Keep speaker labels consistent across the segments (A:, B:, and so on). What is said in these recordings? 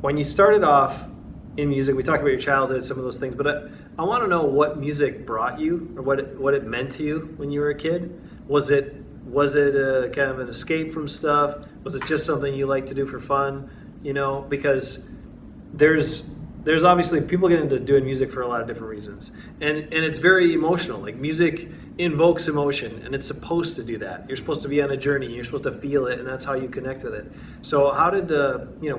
A: when you started off in music, we talked about your childhood, some of those things, but I want to know what music brought you, or what it meant to you when you were a kid. Was it a kind of an escape from stuff? Was it just something you like to do for fun? Because there's obviously people get into doing music for a lot of different reasons, and it's very emotional. Like, music invokes emotion, and it's supposed to do that. You're supposed to be on a journey. You're supposed to feel it, and that's how you connect with it. So how did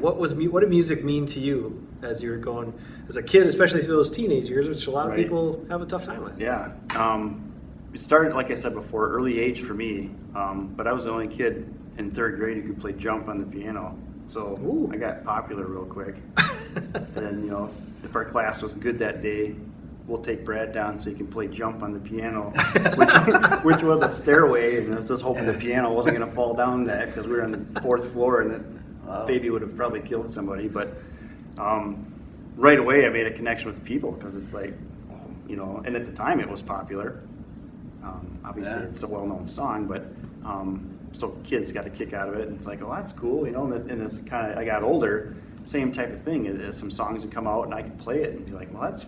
A: what did music mean to you as you were going as a kid, especially through those teenage years, which a lot of people have a tough time with?
B: Yeah. It started, like I said before, early age for me, but I was the only kid in third grade who could play jump on the piano. So
A: Ooh.
B: I got popular real quick. And if our class was good that day, we'll take Brad down so he can play jump on the piano, which was a stairway, and I was just hoping the piano wasn't going to fall down that, because we were on the fourth floor, and that baby would have probably killed somebody. But right away I made a connection with people, because it's like, and at the time it was popular. Obviously it's a well-known song, but so kids got a kick out of it, and it's like, oh, that's cool, and it's kind of, I got older, same type of thing. Some songs would come out and I could play it and be like, well, that's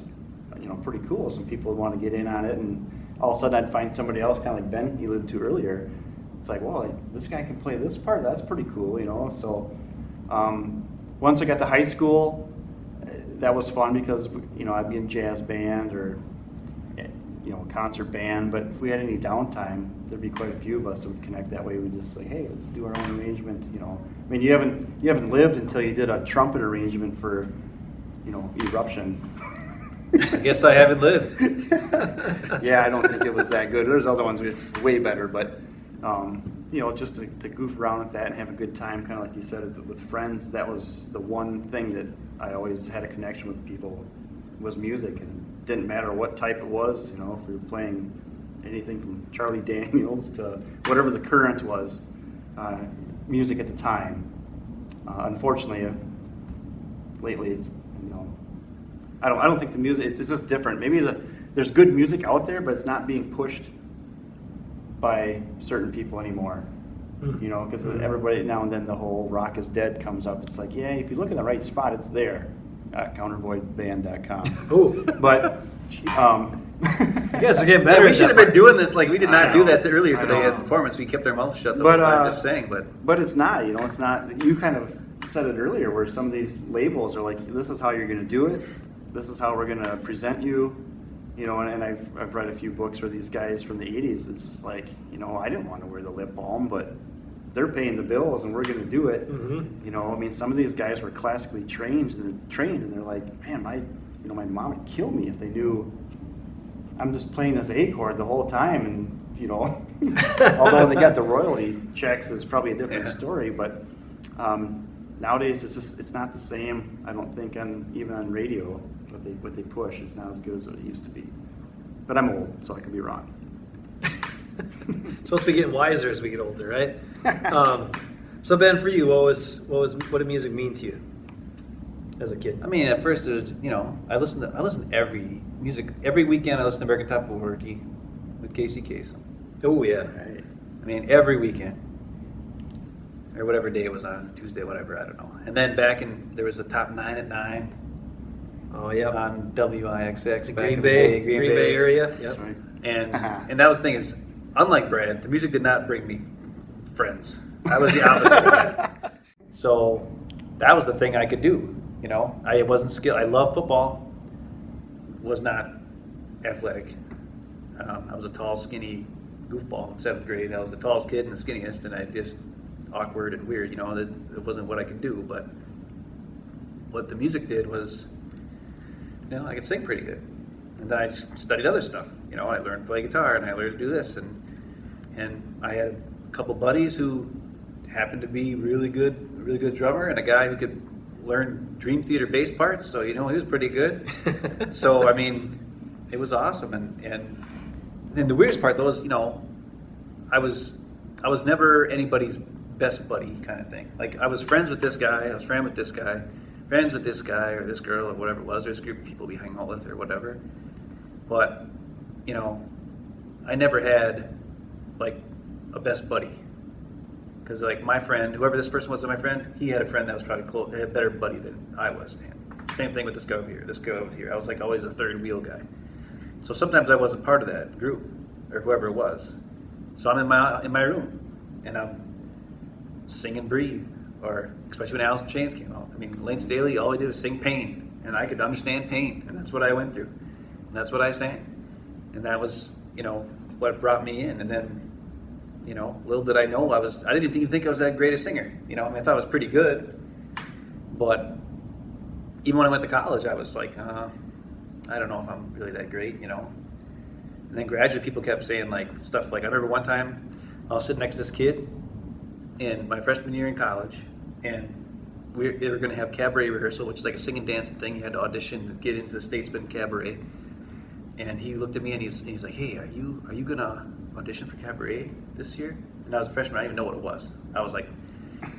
B: pretty cool. Some people would want to get in on it, and all of a sudden I'd find somebody else, kind of like Ben you alluded to earlier. It's like, well, this guy can play this part, that's pretty cool, So once I got to high school, that was fun, because I'd be in jazz band or concert band, but if we had any downtime, there'd be quite a few of us that would connect that way. We'd just say, hey, let's do our own arrangement. I mean, you haven't lived until you did a trumpet arrangement for Eruption.
A: I guess I haven't lived.
B: Yeah, I don't think it was that good. There's other ones way better, but just to goof around with that and have a good time, kind of like you said, with friends. That was the one thing that I always had a connection with people, was music. And it didn't matter what type it was, if we were playing anything from Charlie Daniels to whatever the current was, music at the time. Unfortunately, lately it's, I don't think the music, it's just different. Maybe there's good music out there, but it's not being pushed by certain people anymore. Because everybody, now and then the whole rock is dead comes up. It's like, yeah, if you look in the right spot, it's there. Countervoidband.com.
A: Ooh.
B: But
A: you guys are getting better.
C: We should have been doing this. Like, we did not do that earlier
B: I
C: today
B: know.
C: at performance. We kept our mouths shut the whole time, just saying.
B: But it's not. It's not. You kind of said it earlier, where some of these labels are like, this is how you're going to do it. This is how we're going to present you. And I've read a few books where these guys from the 80s, it's just like, I didn't want to wear the lip balm, but they're paying the bills and we're going to do it.
A: Mm-hmm.
B: I mean, some of these guys were classically trained, and they're like, man, my mom would kill me if they knew I'm just playing this A chord the whole time. And although they got the royalty checks, it's probably a different story. But nowadays it's not the same. I don't think even on radio, what they push is not as good as what it used to be. But I'm old, so I could be wrong.
A: Supposed to be getting wiser as we get older, right? So Ben, for you, what did music mean to you as a kid?
C: I mean, at first it was, I listened to every weekend. I listened to American Top 40 with Casey Kasem.
A: Oh yeah.
C: Right. I mean, every weekend, or whatever day it was on, Tuesday, whatever, I don't know. And then there was a Top 9 at 9.
A: Oh yeah.
C: On WIXX.
A: The
C: back
A: Green
C: in the
A: Bay,
C: day,
A: Green Bay area. Yep.
B: That's right.
C: And that was the thing is, unlike Brad, the music did not bring me friends. I was the opposite. So that was the thing I could do. I wasn't skilled. I loved football. Was not athletic. I was a tall, skinny goofball in 7th grade. I was the tallest kid and the skinniest, and I just awkward and weird. It wasn't what I could do. But what the music did was, I could sing pretty good. And then I studied other stuff. I learned to play guitar, and I learned to do this, and I had a couple buddies who happened to be really good drummer, and a guy who could learn Dream Theater bass parts. So he was pretty good. So I mean, it was awesome. And the weirdest part though is, I was never anybody's best buddy kind of thing. Like, I was friends with this guy, I was friends with this guy, or this girl, or whatever it was. There's a group of people we hang out with or whatever. But, I never had, like, a best buddy. because like my friend, whoever this person was, my friend, he had a friend that was probably close, a better buddy than I was to him. Same thing with this guy over here. This guy over here, I was like always a third wheel guy. So sometimes I wasn't part of that group or whoever it was. So I'm in my room and I'm singing "Breathe," or especially when Alice in Chains came out. I mean, Lane Staley, all he did was sing pain, and I could understand pain, and that's what I went through, and that's what I sang, and that was, you know, what brought me in. And then, you know, little did I know I didn't even think I was that great a singer. You know, I mean, I thought I was pretty good, but even when I went to college, I was like, I don't know if I'm really that great, you know. And then gradually people kept saying like stuff like, I remember one time I was sitting next to this kid in my freshman year in college, and they were going to have cabaret rehearsal, which is like a singing dancing thing. You had to audition to get into the Statesmen cabaret. And he looked at me and he's like, hey, are you going to audition for cabaret this year? And I was a freshman, I didn't even know what it was. I was like,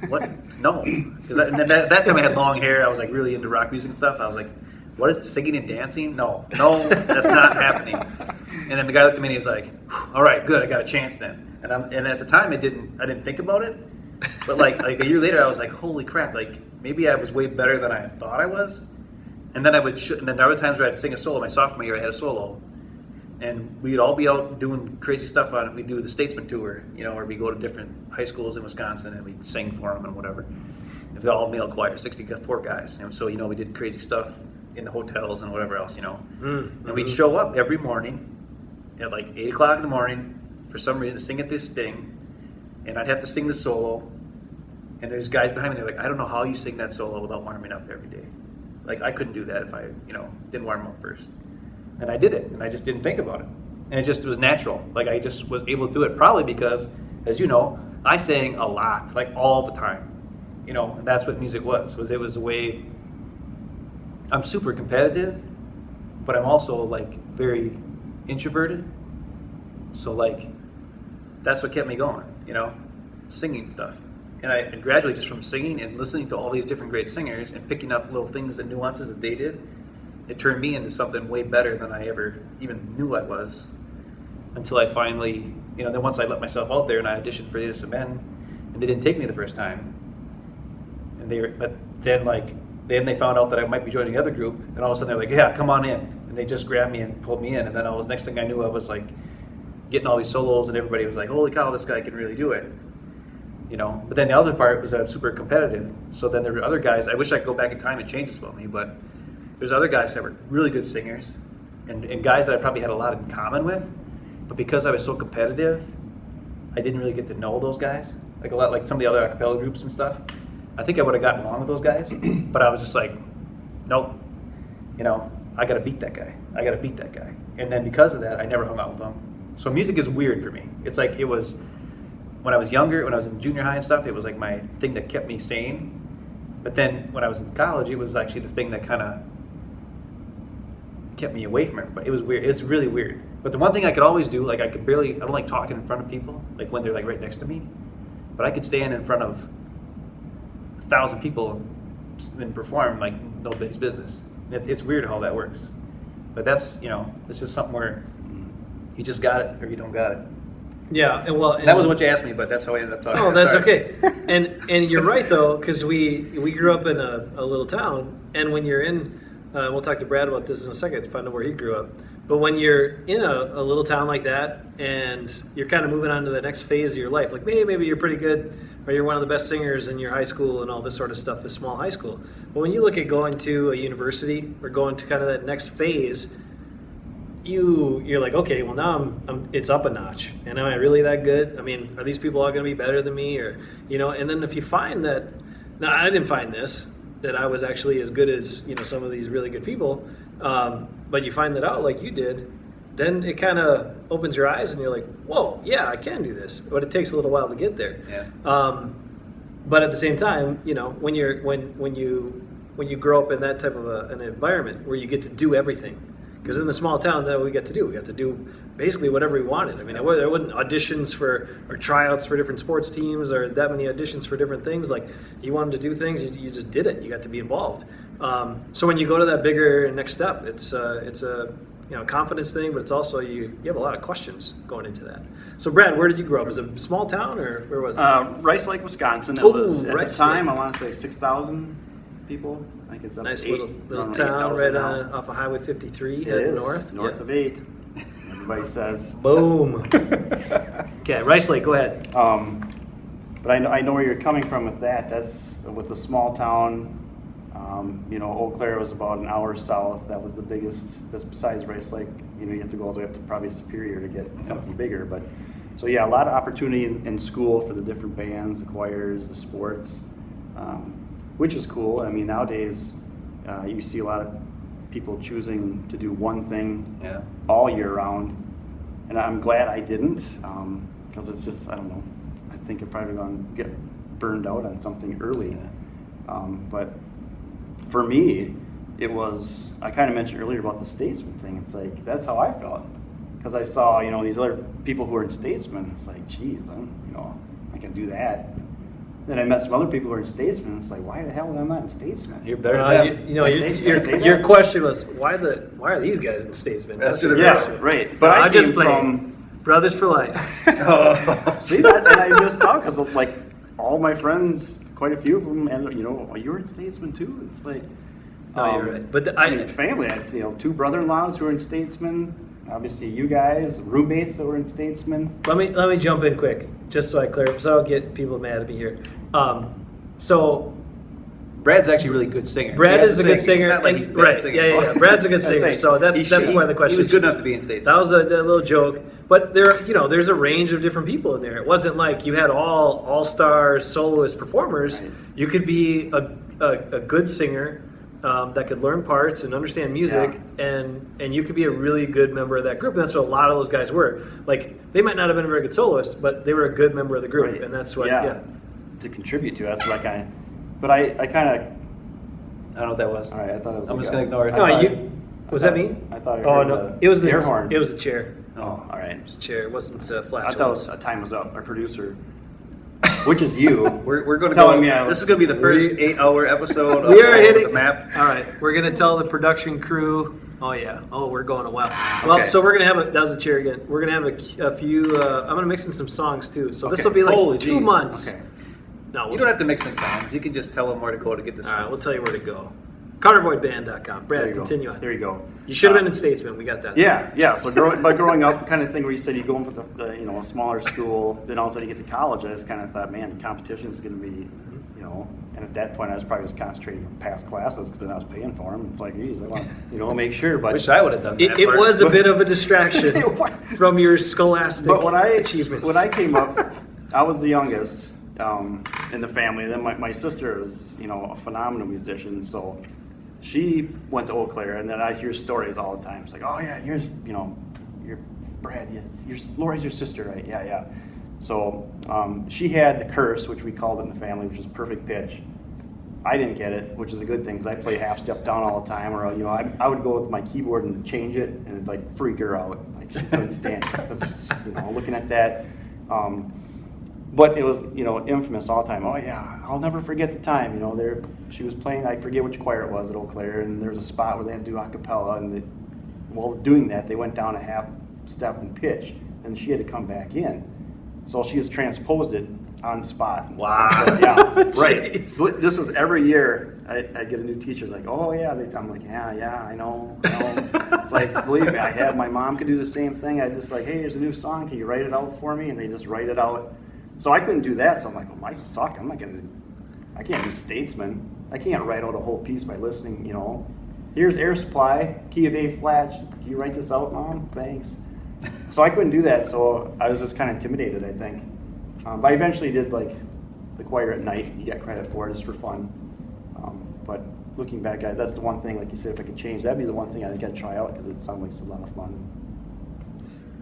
C: what? No. Because that time I had long hair. I was like really into rock music and stuff. I was like, what is it, singing and dancing? No, that's not happening. And then the guy looked at me and he was like, all right, good, I got a chance then. And at the time I didn't think about it. But like a year later I was like, holy crap, like maybe I was way better than I thought I was. And then and then there were times where I'd sing a solo. My sophomore year I had a solo. And we'd all be out doing crazy stuff on it. We'd do the Statesmen tour, you know, or we go to different high schools in Wisconsin and we'd sing for them and whatever. It was all male choir, 64 guys. And so, you know, we did crazy stuff in the hotels and whatever else, you know.
A: Mm-hmm.
C: And we'd show up every morning at like 8 o'clock in the morning for some reason to sing at this thing. And I'd have to sing the solo. And there's guys behind me, they're like, I don't know how you sing that solo without warming up every day. Like, I couldn't do that if I, you know, didn't warm up first. And I did it, and I just didn't think about it. And it was natural. Like, I just was able to do it, probably because, as you know, I sang a lot, like all the time. You know, and that's what music was it was a way, I'm super competitive, but I'm also, like, very introverted. So, like, that's what kept me going, you know, singing stuff. And gradually, just from singing and listening to all these different great singers and picking up little things and nuances that they did, it turned me into something way better than I ever even knew I was, until I finally, you know, then once I let myself out there and I auditioned for AOTM, and they didn't take me the first time. But then they found out that I might be joining another group, and all of a sudden they're like, yeah, come on in. And they just grabbed me and pulled me in, and then next thing I knew, I was like getting all these solos, and everybody was like, holy cow, this guy can really do it. You know, but then the other part was that I'm super competitive. So then there were other guys, I wish I could go back in time and change this about me, but there's other guys that were really good singers and guys that I probably had a lot in common with, but because I was so competitive, I didn't really get to know those guys. Like a lot, like some of the other a cappella groups and stuff. I think I would have gotten along with those guys, but I was just like, nope, you know, I gotta beat that guy. And then because of that, I never hung out with them. So music is weird for me. It's like it was, when I was younger, when I was in junior high and stuff, it was like my thing that kept me sane. But then when I was in college, it was actually the thing that kind of kept me away from everybody. It was weird. It's really weird. But the one thing I could always do, like I don't like talking in front of people, like when they're like right next to me. But I could stand in front of 1,000 people and perform like nobody's business. It's weird how that works. But that's, you know, it's just something where you just got it or you don't got it.
A: Yeah, and
C: that wasn't what you asked me, but that's how I ended up talking.
A: Oh, that's okay. And you're right though, because we grew up in a little town, and when you're in, we'll talk to Brad about this in a second to find out where he grew up. But when you're in a little town like that, and you're kind of moving on to the next phase of your life, like maybe you're pretty good, or you're one of the best singers in your high school and all this sort of stuff, this small high school. But when you look at going to a university or going to kind of that next phase, you're like, okay, well now it's up a notch, and am I really that good? I mean, are these people all going to be better than me, or you know? And then if you find that, now I didn't find this, that I was actually as good as, you know, some of these really good people, but you find that out like you did, then it kind of opens your eyes, and you're like, whoa, yeah, I can do this, but it takes a little while to get there.
C: Yeah.
A: But at the same time, you know, when you grow up in that type of an environment where you get to do everything. Because in the small town, that we got to do basically whatever we wanted. I mean, there wasn't auditions or tryouts for different sports teams or that many auditions for different things. Like, you wanted to do things, you just did it. You got to be involved. So when you go to that bigger next step, it's a confidence thing, but it's also you have a lot of questions going into that. So Brad, where did you grow up? Was it a small town or where was it?
B: Rice Lake, Wisconsin. It
A: Ooh,
B: was at
A: Rice
B: the time,
A: Lake.
B: I want to say 6,000 people. I think it's up
A: Nice
B: to 8,
A: little
B: around
A: town
B: 8,000
A: right
B: now.
A: off of Highway 53
B: It
A: heading
B: is
A: north.
B: of 8. Everybody says.
A: Boom. Okay, Rice Lake, go ahead.
B: But I know where you're coming from with that. That's with the small town. Eau Claire was about an hour south. That was the biggest. That's besides Rice Lake. You have to go all the way up to probably Superior to get something bigger. But so yeah, a lot of opportunity in school for the different bands, the choirs, the sports, which is cool. I mean, nowadays you see a lot of people choosing to do one thing all year round, and I'm glad I didn't, because it's just, I don't know, I think you're probably going to get burned out on something early. But for me, it was, I kind of mentioned earlier about the Statesmen thing. It's like, that's how I felt, because I saw, these other people who are in Statesmen. It's like, geez, I can do that. Then I met some other people who are in Statesmen. It's like, why the hell am I not in Statesmen?
C: You're better than them.
A: Your question was why are these guys in Statesmen?
C: That's what it
B: Yeah,
C: question.
B: right. But I
A: just
B: came
A: played
B: from.
A: Brothers for Life.
B: See that? And I missed out because like all my friends, quite a few of them, and you're in Statesmen too. It's like,
A: No, you're right. But
B: I mean, family. I had 2 brother-in-laws who were in Statesmen. Obviously, you guys, roommates that were in Statesmen.
A: let me jump in quick, just so I clear, so I'll get people mad at me here. So
C: Brad's actually a really good singer.
A: Brad
C: See,
A: is
C: that's
A: a
C: the
A: good
C: thing.
A: singer,
C: It's not like
A: and-
C: he's a bad
A: right?
C: singer.
A: Yeah. Brad's a good singer,
B: Thanks.
A: so that's why the question.
C: He was good enough to be in Statesmen.
A: That was a little joke, but there's a range of different people in there. It wasn't like you had all-star soloist performers.
B: Right.
A: You could be a good singer that could learn parts and understand music, and you could be a really good member of that group. And that's what a lot of those guys were. Like, they might not have been a very good soloist, but they were a good member of the group,
B: Right.
A: and that's what.
B: To contribute to. That's what I kind of.
C: I don't know what that was.
B: All right, I thought it was.
C: I'm
B: like
C: just
B: a-
C: going to ignore it.
B: I
A: No,
B: thought-
A: was that me?
B: I thought I
A: Oh
B: heard
A: no, it was the
B: air horn.
A: It was a chair.
B: Oh, all right.
A: It was a chair. It wasn't
B: I
A: flatulence.
B: thought it was, time was up. Our producer, which is you.
C: We're going to
B: Telling
C: go.
B: me I was-
C: This is going to be the first 8-hour episode
A: We are
C: of
A: hitting
C: the map.
A: All right, we're gonna tell the production crew. Oh yeah. Oh, we're going a while. Well,
C: Okay.
A: so we're gonna have that was a chair again. We're gonna have a few. I'm gonna mix in some songs too. So this will be like
C: Holy
A: 2
C: jeez.
A: months.
B: Okay.
A: No,
C: You don't have to mix in songs. You can just tell them where to go to get the
A: All right,
C: songs.
A: we'll tell you where to go. ConnerVoidBand.com.
B: There
A: Brad,
B: you go.
A: continue on.
B: There you go.
A: You should have been in Statesman. We got that.
B: Yeah. So growing up, kind of thing where you said you go into a smaller school, then all of a sudden you get to college. I just kind of thought, man, the competition is going to be, And at that point, I was probably just concentrating on past classes because then I was paying for them. It's like, geez, I want to make sure. But
C: Wish I would have done that.
A: It
C: part.
A: was a bit of a distraction
B: It was.
A: from your scholastic
B: But when
A: achievements.
B: came up, I was the youngest in the family. Then my sister was, a phenomenal musician. So she went to Eau Claire, and then I hear stories all the time. It's like, oh yeah, you're Brad. Lori's your sister, right? Yeah. So she had the curse, which we called it in the family, which is perfect pitch. I didn't get it, which is a good thing because I play half step down all the time, or I would go with my keyboard and change it, and it'd like freak her out, like she couldn't stand it. 'Cause, looking at that. But it was, infamous all the time. Oh yeah, I'll never forget the time. She was playing. I forget which choir it was at Eau Claire, and there was a spot where they had to do a cappella, and while doing that, they went down a half step in pitch, and she had to come back in. So she just transposed it on the spot.
A: Wow.
B: Yeah, right.
A: Jeez.
B: This is every year I get a new teacher. It's like, oh yeah. I'm like, yeah, I know. It's like, believe me, my mom could do the same thing. I just like, hey, here's a new song. Can you write it out for me? And they just write it out. So I couldn't do that. So I'm like, well, I suck. I can't do Statesman. I can't write out a whole piece by listening. Here's Air Supply, key of A flat. Can you write this out, Mom? Thanks. So I couldn't do that, so I was just kind of intimidated, I think. But I eventually did like the choir at night. You get credit for it just for fun. But looking back, that's the one thing, like you said, if I could change, that'd be the one thing I think I'd try out because it sounded like a lot of fun.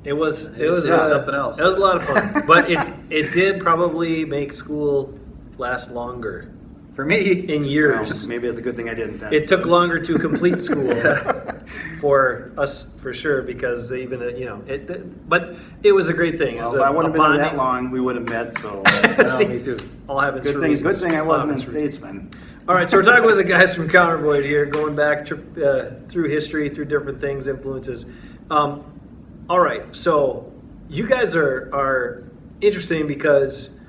A: It was
C: something else.
A: It was a lot of fun, but it did probably make school last longer
C: For me,
A: in years.
B: Well, maybe it's a good thing I didn't then.
A: It took longer to complete school for us, for sure, because even but it was a great thing. It was
B: Well, if I wouldn't have been
A: bonding.
B: that long, we would have met. So
C: I know,
A: See,
C: me too.
A: all happens for
B: good
A: reasons.
B: thing I
A: All
B: wasn't in
A: happens for reasons.
B: Statesman.
A: All right, so we're talking with the guys from Countervoid here, going back through history, through different things, influences. All right, so you guys are interesting because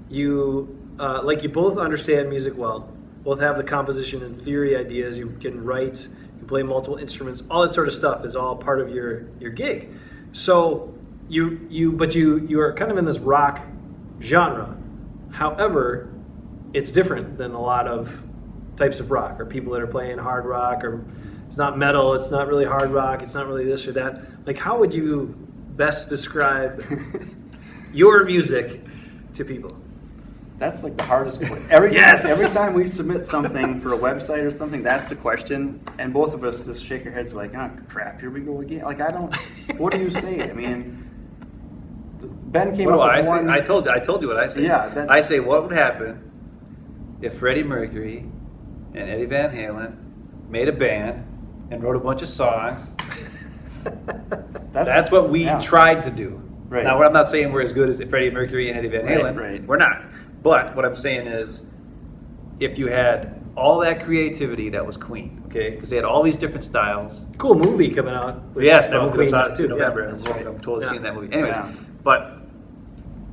A: you you both understand music well, both have the composition and theory ideas. You can write, you can play multiple instruments, all that sort of stuff is all part of your gig. So you are kind of in this rock genre. However, it's different than a lot of types of rock, or people that are playing hard rock, or it's not metal, it's not really hard rock, it's not really this or that. Like, how would you best describe your music to people?
B: That's like the hardest question. Every
A: Yes!
B: time we submit something for a website or something, that's the question, and both of us just shake our heads like, oh crap, here we go again. Like, I don't. What do you say? I mean, Ben came up with one.
C: I told you what I say.
B: Yeah,
C: I say, what would happen if Freddie Mercury and Eddie Van Halen made a band and wrote a bunch of songs? That's what we tried to do.
B: Right.
C: Now, I'm not saying we're as good as Freddie Mercury and Eddie Van Halen.
B: Right.
C: We're not. But what I'm saying is, if you had all that creativity that was Queen, okay, because they had all these different styles.
A: Cool movie coming out.
C: Yes, that
A: about
C: movie comes
A: Queen,
C: out too, November.
A: Yeah,
C: I'm
A: that's right.
C: totally
A: Yeah.
C: seeing that movie. Anyways,
B: Yeah.
C: but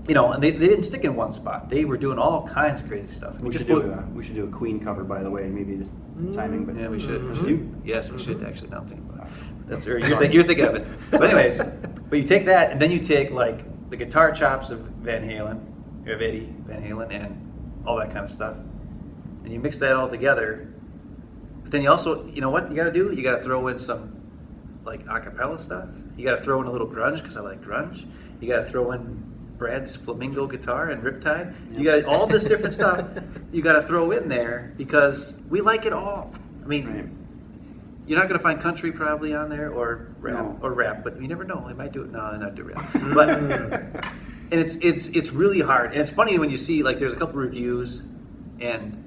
C: and they didn't stick in one spot. They were doing all kinds of crazy stuff.
B: We should do a Queen cover, by the way, maybe just timing. But
C: Yeah, we should.
A: Mhm.
C: Yes, we should actually. Now I'm thinking about it. That's you're thinking of it. But anyways, but you take that and then you take like the guitar chops of Van Halen, or of Eddie Van Halen, and all that kind of stuff, and you mix that all together. But then you also, you know what you got to do? You got to throw in some like a cappella stuff. You got to throw in a little grunge because I like grunge. You got to throw in Brad's flamingo guitar and Riptide. You got all this different stuff you got to throw in there because we like it all. I mean,
B: Right.
C: you're not going to find country probably on there or rap, but you never know. They might do it. No, they're not do rap. But and it's really hard. And it's funny when you see like there's a couple reviews and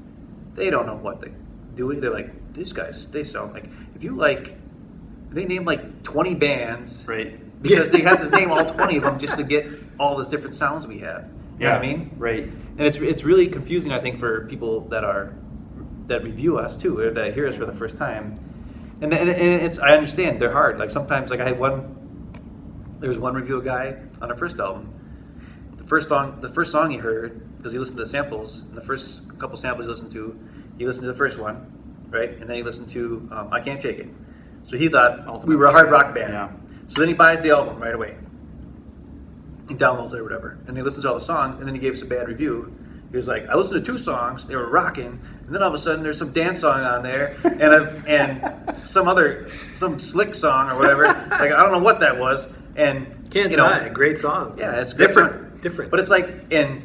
C: they don't know what they're doing. They're like, these guys, they sound like they name like 20 bands,
B: Right.
C: because they have to name all 20 of them just to get all the different sounds we have. You know what I mean?
B: Right.
C: And it's really confusing, I think, for people that review us too, or that hear us for the first time. And it's I understand they're hard. Like sometimes, like there was one review guy on our first album. The first song he heard, because he listened to the samples, and the first couple samples he listened to the first one, right? And then he listened to I Can't Take It. So he thought we were a hard rock band.
B: Yeah.
C: So then he buys the album right away. He downloads it or whatever, and he listens to all the songs, and then he gave us a bad review. He was like, I listened to 2 songs, they were rocking, and then all of a sudden there's some dance song on there, and some slick song or whatever. Like I don't know what that was, and
A: Can't deny, great song.
C: yeah, it's
A: different.
C: But it's like, and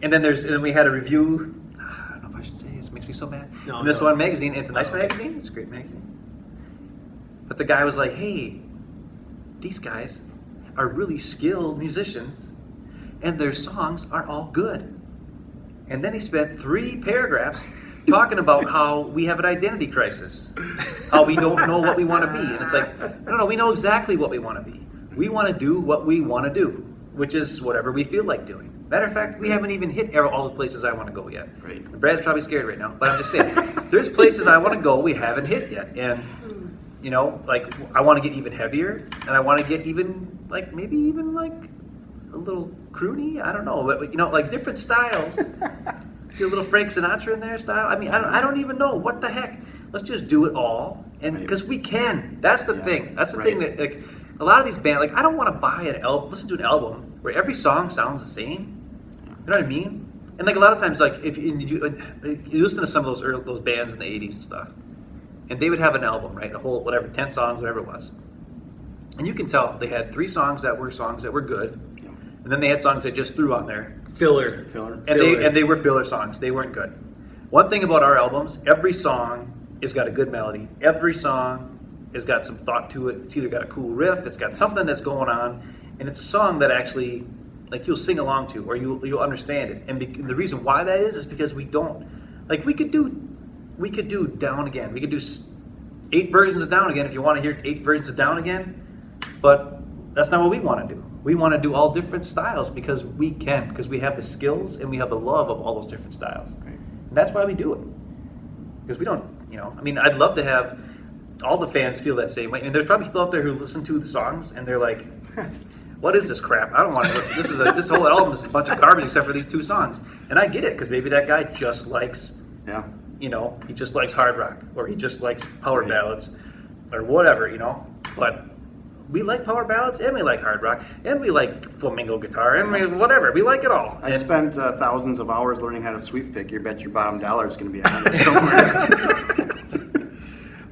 C: then we had a review. I don't know if I should say this. Makes me so mad.
A: No,
C: in this
A: no.
C: one magazine, it's a nice
A: Oh, okay.
C: magazine. It's a great magazine. But the guy was like, "Hey, these guys are really skilled musicians, and their songs are all good." And then he spent 3 paragraphs talking about how we have an identity crisis, how we don't know what we want to be, and it's like, no, we know exactly what we want to be. We want to do what we want to do, which is whatever we feel like doing. Matter of fact, we haven't even hit all the places I want to go yet.
B: Right.
C: Brad's probably scared right now, but I'm just saying, there's places I want to go we haven't hit yet, and like I want to get even heavier, and I want to get even maybe even a little croony. I don't know, but like different styles. Get a little Frank Sinatra in there style. I mean, I don't even know what the heck. Let's just do it all, and because we can. That's the thing. That's the thing that like a lot of these bands. Like I don't want to buy an album, listen to an album where every song sounds the same. You know what I mean? And like a lot of times, like if you listen to some of those bands in the '80s and stuff, and they would have an album, right? A whole 10 songs, whatever it was, and you can tell they had 3 songs that were good, and then they had songs that just threw on there.
A: Filler.
C: And they were filler songs. They weren't good. One thing about our albums, every song has got a good melody. Every song has got some thought to it. It's either got a cool riff, it's got something that's going on, and it's a song that actually like you'll sing along to or you'll understand it. And the reason why that is because we don't like we could do Down Again. We could do 8 versions of Down Again if you want to hear 8 versions of Down Again, but that's not what we want to do. We want to do all different styles because we can, because we have the skills and we have the love of all those different styles.
B: Right.
C: And that's why we do it. because we don't, you know, I mean, I'd love to have all the fans feel that same way. And there's probably people out there who listen to the songs and they're like, what is this crap? I don't want to listen. This whole album is a bunch of garbage except for these 2 songs. And I get it, because maybe that guy just likes, you know, he just likes hard rock, or he just likes power ballads, or whatever, you know. But we like power ballads, and we like hard rock, and we like flamenco guitar, and we, whatever. We like it all.
B: I spent thousands of hours learning how to sweep pick. You bet your bottom dollar is going to be on it somewhere.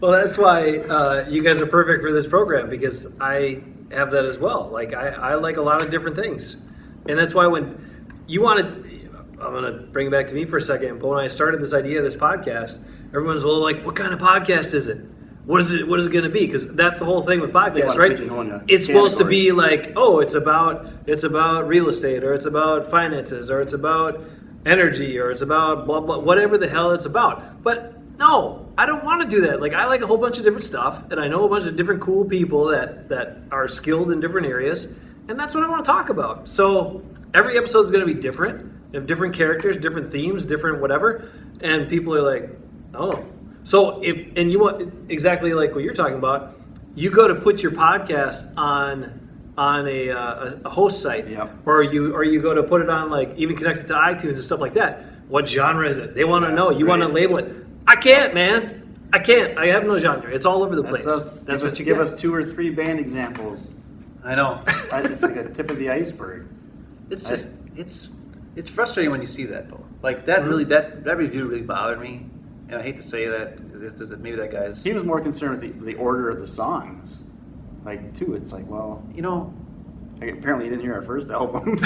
A: Well, that's why you guys are perfect for this program, because I have that as well. Like, I like a lot of different things. And that's why when you wanted, I'm going to bring it back to me for a second, but when I started this idea of this podcast, everyone's like, what kind of podcast is it? What is it going to be? Because that's the whole thing with podcasts, right? It's supposed to be like, oh, it's about real estate, or it's about finances, or it's about energy, or it's about blah, blah, whatever the hell it's about. But no, I don't want to do that. Like, I like a whole bunch of different stuff, and I know a bunch of different cool people that are skilled in different areas, and that's what I want to talk about. So every episode is going to be different. You have different characters, different themes, different whatever, and people are like, oh. So and you want exactly like what you're talking about, you go to put your podcast on a host site, or you go to put it on, like, even connected to iTunes and stuff like that. What genre is it? They want to know. You want to label it. I can't, man. I can't. I have no genre. It's all over the place.
B: That's what you give us 2 or 3 band examples.
C: I know.
B: It's like a tip of the iceberg.
C: It's just it's frustrating when you see that, though. Like, that really that review really bothered me, and I hate to say that. Maybe that guy's.
B: He was more concerned with the order of the songs, like, too. It's like, well,
C: you know.
B: Apparently, you didn't hear our first album,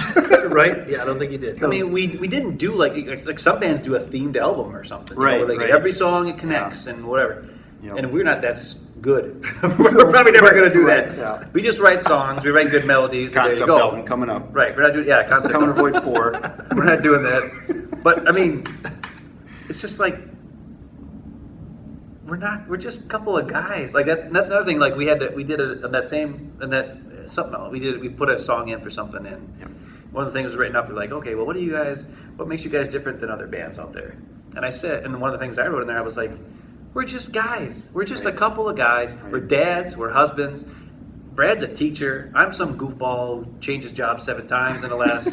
A: right? Yeah, I don't think you did.
C: I mean, we didn't do like some bands do a themed album or something,
B: right?
C: You know,
B: right.
C: Every song it connects and whatever. Yep. And we're not that good. We're probably never going to do that.
B: Yeah.
C: We just write songs. We write good melodies.
B: Concept
C: there you go.
B: album coming up.
C: Right. We're not doing concept.
B: Coming to Void 4.
C: We're not doing that. But I mean, it's just like. We're just a couple of guys. Like, that's another thing. Like, we put a song in for something, and one of the things was written up, we're like, okay, well, what makes you guys different than other bands out there? And I said, and one of the things I wrote in there, I was like, we're just guys. We're just a couple of guys. Right. We're dads, we're husbands. Brad's a teacher. I'm some goofball who changed his job 7 times in the last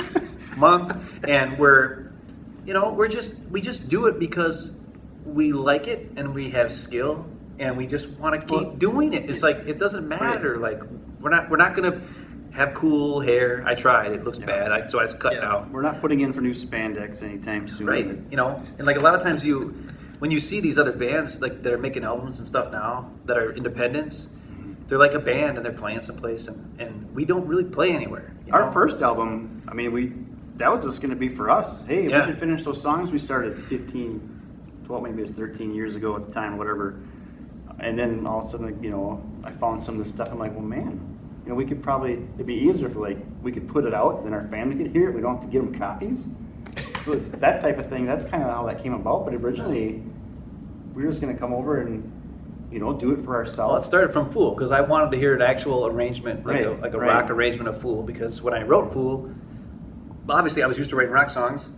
C: month, and we just do it because we like it, and we have skill, and we just want to keep doing it. It's like, it doesn't matter. Right. Like, we're not gonna have cool hair. I tried. It looks bad. So it's cut out.
B: We're not putting in for new spandex anytime soon.
C: Right. You know, and like a lot of times when you see these other bands like that are making albums and stuff now that are independents, they're like a band and they're playing someplace, and we don't really play anywhere.
B: Our first album, I mean, that was just going to be for us. Hey, we should finish those songs we started 12, maybe it was 13 years ago at the time, whatever. And then all of a sudden, I found some of this stuff. I'm like, well, man, we could it'd be easier if we could put it out, then our family could hear it. We don't have to give them copies. So that type of thing, that's kind of how that came about. But originally, we were just going to come over and, do it for ourselves.
C: Well, it started from Fool, because I wanted to hear an actual arrangement, like a rock arrangement of Fool, because when I wrote Fool, obviously I was used to writing rock songs.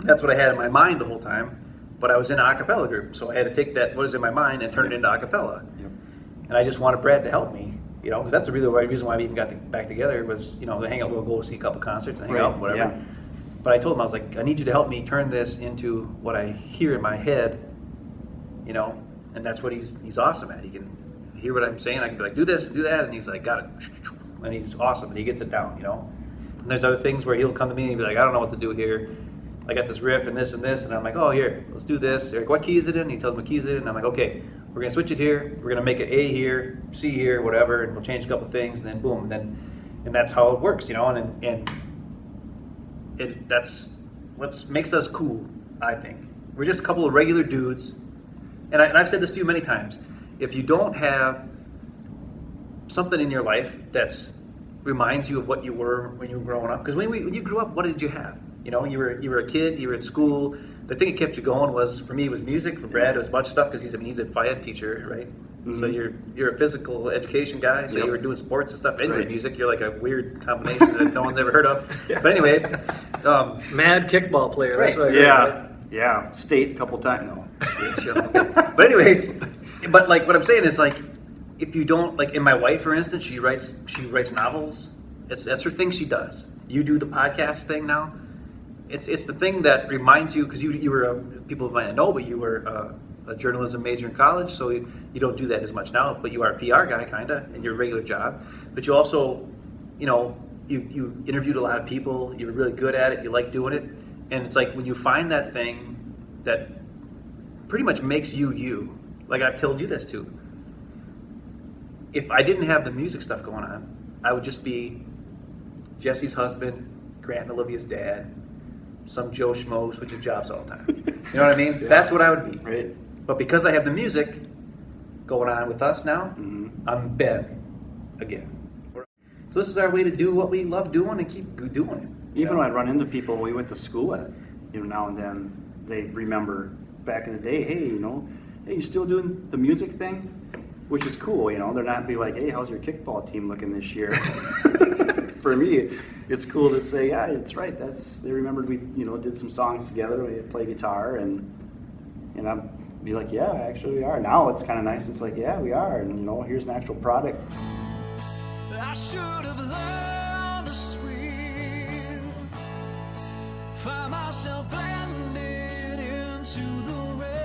C: That's what I had in my mind the whole time. But I was in an a cappella group, so I had to take what was in my mind and turn it into a cappella. Yep. And I just wanted Brad to help me, because that's the reason why we even got back together was, to hang out. We'll go see a couple concerts and hang out and whatever. Yeah. But I told him, I was like, I need you to help me turn this into what I hear in my head, and that's what he's awesome at. He can hear what I'm saying. I can be like, do this, do that, and he's like, got it. And he's awesome, and he gets it down, And there's other things where he'll come to me and be like, I don't know what to do here. I got this riff and this, and I'm like, oh, here, let's do this. They're like, what key is it in? He tells me what key is it in, and I'm like, okay, we're gonna switch it here. We're gonna make it A here, C here, whatever, and we'll change a couple of things, and then boom, and that's how it works, and that's what makes us cool, I think. We're just a couple of regular dudes, and I've said this to you many times. If you don't have something in your life that's reminds you of what you were when you were growing up, because when you grew up, what did you have? You were a kid. You were at school. The thing that kept you going was, for me, it was music. For Brad, it was a bunch of stuff because he's a FIED teacher, right? Mm-hmm. So you're a physical education guy. So you were doing sports and stuff, and you're music. You're like a weird combination that no one's ever heard of. Yeah. But anyways,
A: mad kickball player. That's
C: right.
A: What I heard, right?
B: Yeah, state a couple times, no.
C: But anyways, but like what I'm saying is like, if you don't like, in my wife, for instance, she writes novels. That's her thing. She does. You do the podcast thing now. It's the thing that reminds you, because you were people might not know, but you were a journalism major in college, so you don't do that as much now. But you are a PR guy, kind of, in your regular job. But you also, you interviewed a lot of people. You were really good at it. You like doing it, and it's like when you find that thing that pretty much makes you you. Like I've told you this too. If I didn't have the music stuff going on, I would just be Jesse's husband, Grant and Olivia's dad, some Joe Schmo switching jobs all the time. You know what I mean?
B: Yeah.
C: That's what I would be.
B: Right.
C: But because I have the music going on with us now,
B: Mm-hmm.
C: I'm Ben again. So this is our way to do what we love doing and keep doing it.
B: Even when I run into people we went to school with, now and then they remember back in the day, hey, hey, you still doing the music thing? Which is cool, they're not be like, hey, how's your kickball team looking this year? For me, it's cool to say, yeah, it's right. They remembered we, did some songs together. We play guitar, and I'd be like, yeah, actually we are. Now it's kind of nice. It's like, yeah, we are, and here's an actual product.
D: I should have learned to swim, find myself blended into the rain.